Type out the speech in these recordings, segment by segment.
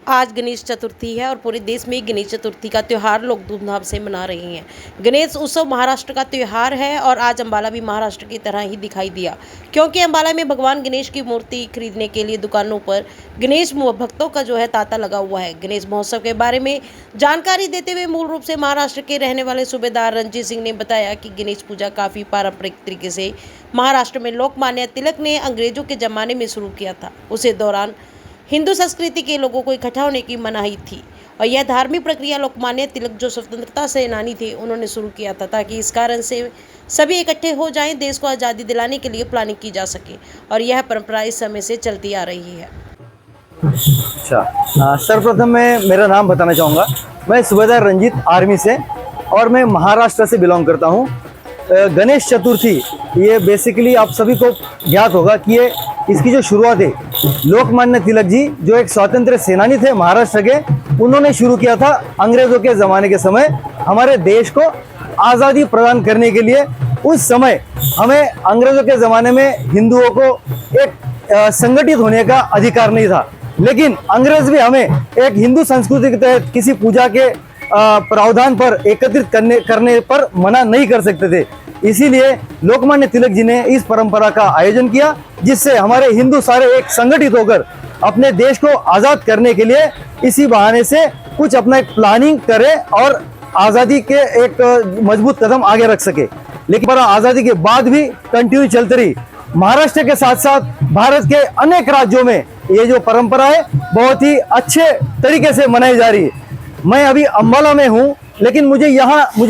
आज गणेश चतुर्थी है और पूरे देश में गणेश चतुर्थी का त्यौहार लोग धूमधाम से मना रहे हैं। गणेश उत्सव महाराष्ट्र का त्यौहार है और आज अंबाला भी महाराष्ट्र की तरह ही दिखाई दिया, क्योंकि अंबाला में भगवान गणेश की मूर्ति खरीदने के लिए दुकानों पर गणेश भक्तों का जो है तांता लगा हुआ है। गणेश महोत्सव के बारे में जानकारी देते हुए मूल रूप से महाराष्ट्र के रहने वाले सूबेदार रंजीत सिंह ने बताया कि गणेश पूजा काफ़ी पारंपरिक तरीके से महाराष्ट्र में लोकमान्य तिलक ने अंग्रेजों के ज़माने में शुरू किया था। उसी दौरान हिंदू संस्कृति के लोगों को इकट्ठा होने की मनाही थी और यह धार्मिक प्रक्रिया लोकमान्य तिलक जो स्वतंत्रता सेनानी थे उन्होंने शुरू किया था, ताकि इस कारण से सभी इकट्ठे हो जाएं, देश को आज़ादी दिलाने के लिए प्लानिंग की जा सके और यह परंपरा इस समय से चलती आ रही है। अच्छा, सर्वप्रथम मैं मेरा नाम बताना चाहूँगा। मैं सूबेदार रंजीत आर्मी से और मैं महाराष्ट्र से बिलोंग करता हूँ। गणेश चतुर्थी ये बेसिकली आप सभी को ज्ञात होगा कि ये इसकी जो शुरुआत है लोकमान्य तिलक जी जो एक स्वतंत्र सेनानी थे महाराष्ट्र के, उन्होंने शुरू किया था अंग्रेजों के ज़माने के समय हमारे देश को आज़ादी प्रदान करने के लिए। उस समय हमें अंग्रेजों के ज़माने में हिंदुओं को एक संगठित होने का अधिकार नहीं था, लेकिन अंग्रेज भी हमें एक हिंदू संस्कृति के तहत किसी पूजा के प्रावधान पर एकत्रित करने पर मना नहीं कर सकते थे। इसीलिए लोकमान्य तिलक जी ने इस परंपरा का आयोजन किया, जिससे हमारे हिंदू सारे एक संगठित होकर अपने देश को आज़ाद करने के लिए इसी बहाने से कुछ अपना एक प्लानिंग करें और आज़ादी के एक मजबूत कदम आगे रख सके। लेकिन पर आज़ादी के बाद भी कंटिन्यू चलती रही। महाराष्ट्र के साथ साथ भारत के अनेक राज्यों में ये जो परंपरा है बहुत ही अच्छे तरीके से मनाई जा रही है। मैं अभी अंबाला में हूँ, लेकिन मुझे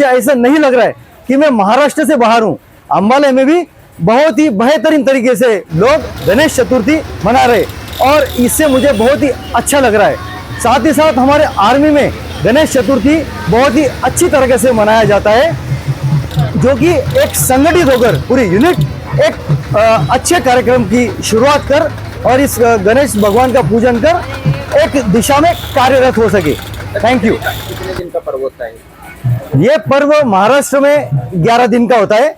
ऐसा नहीं लग रहा है कि मैं महाराष्ट्र से बाहर हूँ। अंबाला में भी बहुत ही बेहतरीन तरीके से लोग गणेश चतुर्थी मना रहे और इससे मुझे बहुत ही अच्छा लग रहा है। साथ ही साथ हमारे आर्मी में गणेश चतुर्थी बहुत ही अच्छी तरीके से मनाया जाता है, जो कि एक संगठित होकर पूरी यूनिट एक अच्छे कार्यक्रम की शुरुआत कर और इस गणेश भगवान का पूजन कर एक दिशा में कार्यरत हो सके। Thank you. कितने दिन का पर्व होता है? ये पर्व महाराष्ट्र में 11 दिन का होता है।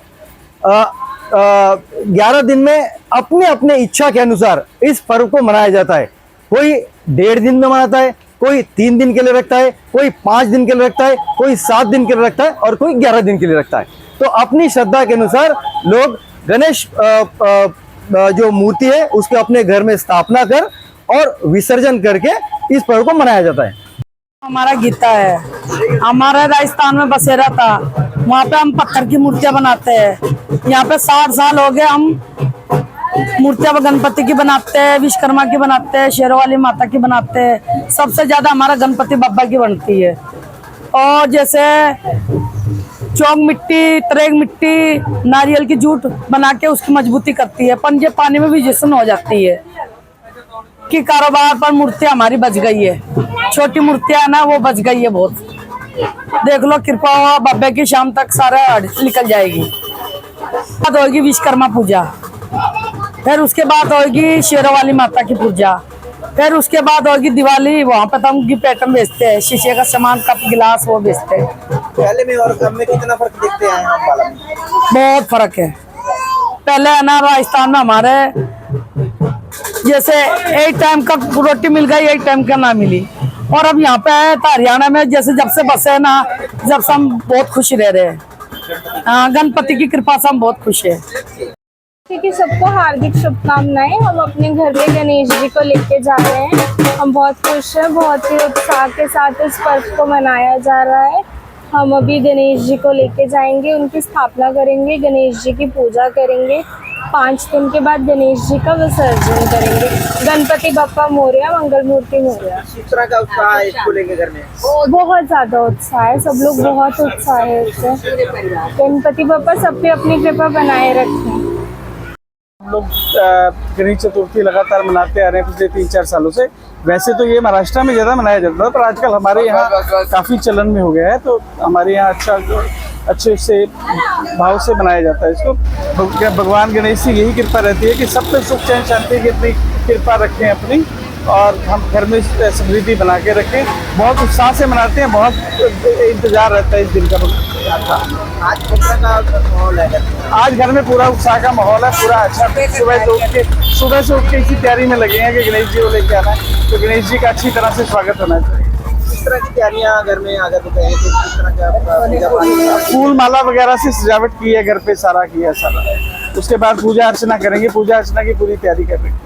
11 दिन में अपने अपने इच्छा के अनुसार इस पर्व को मनाया जाता है। कोई 1.5 दिन में मनाता है, कोई 3 दिन के लिए रखता है, कोई 5 दिन के लिए रखता है, कोई 7 दिन के लिए रखता है और कोई 11 दिन के लिए रखता है। तो अपनी श्रद्धा के अनुसार लोग गणेश जो मूर्ति है उसके अपने घर में स्थापना कर और विसर्जन करके इस पर्व को मनाया जाता है। हमारा गीता है, हमारा राजस्थान में बसेरा था, वहाँ पे हम पत्थर की मूर्तियां बनाते हैं। यहाँ पे 60 साल हो गए हम मूर्तियां गणपति की बनाते हैं, विश्वकर्मा की बनाते हैं, शेरवाली माता की बनाते हैं। सबसे ज्यादा हमारा गणपति बप्पा की बनती है। और जैसे चौक मिट्टी, तरेग मिट्टी, नारियल की जूट बना के उसकी मजबूती करती है। पंजे पानी में भी जिस्म हो जाती है कि कारोबार पर मूर्तियां हमारी बच गई है। छोटी मूर्तियां ना वो बच गई है बहुत। देख लो, कृपा हो बब्बे की शाम तक सारा निकल जाएगी। बाद होगी विश्वकर्मा पूजा, फिर उसके बाद होगी शेरवाली माता की पूजा, फिर उसके बाद होगी दिवाली। वहाँ पे तो हम गिफ्ट आइटम बेचते हैं, शीशे का सामान, कप गिलास वो बेचते हैं। पहले में और अब में कितना फर्क देखते हैं अंबाला में? बहुत फर्क है। पहले है ना राजस्थान में हमारे जैसे एक टाइम का रोटी मिल गई, एक टाइम का ना मिली। और अब यहाँ पे है हरियाणा में जैसे जब से बसे है ना, जब से हम बहुत खुश रह रहे हैं। गणपति की कृपा से हम बहुत खुश है। क्योंकि सबको हार्दिक शुभकामनाएं। हम अपने घर में गणेश जी को लेके जा रहे हैं। हम बहुत खुश हैं, बहुत ही उत्साह के साथ इस पर्व को मनाया जा रहा है। हम अभी गणेश जी को लेके जाएंगे, उनकी स्थापना करेंगे, गणेश जी की पूजा करेंगे। 5 दिन के बाद गणेश जी का विसर्जन करेंगे। गणपति बप्पा मोरया, मंगल मूर्ति मोरया। किस तरह का उत्साह है इसको लेके घर में? बहुत ज्यादा उत्साह है, सब लोग बहुत उत्साह है इससे। गणपति बप्पा सब पे अपनी कृपा बनाए रखें। हम लोग गणेश चतुर्थी लगातार मनाते आ रहे हैं पिछले 3-4 सालों से। वैसे तो ये महाराष्ट्र में ज़्यादा मनाया जाता था, पर आजकल हमारे यहाँ काफ़ी चलन में हो गया है, तो हमारे यहाँ अच्छे से भाव से मनाया जाता है इसको। भगवान गणेश से यही कृपा रहती है कि सब पे सुख चैन शांति की अपनी कृपा रखें अपनी, और हम घर में समृद्धि बना के रखें। बहुत उत्साह से मनाते हैं, बहुत इंतज़ार रहता है इस दिन का आज किस तरह का माहौल है घर में? आज घर में पूरा उत्साह का माहौल है, पूरा अच्छा। सुबह से उठ के इसी तैयारी में लगे हैं कि गणेश जी को लेके आना है, तो गणेश जी का अच्छी तरह से स्वागत होना चाहिए। किस तरह की तैयारियां घर में अगर बताएं तो किस तरह का आपका पूजा पाठ? फूल माला वगैरह से सजावट की है, घर पे सारा किया सारा। उसके बाद पूजा अर्चना करेंगे, पूजा अर्चना की पूरी तैयारी कर रहे हैं।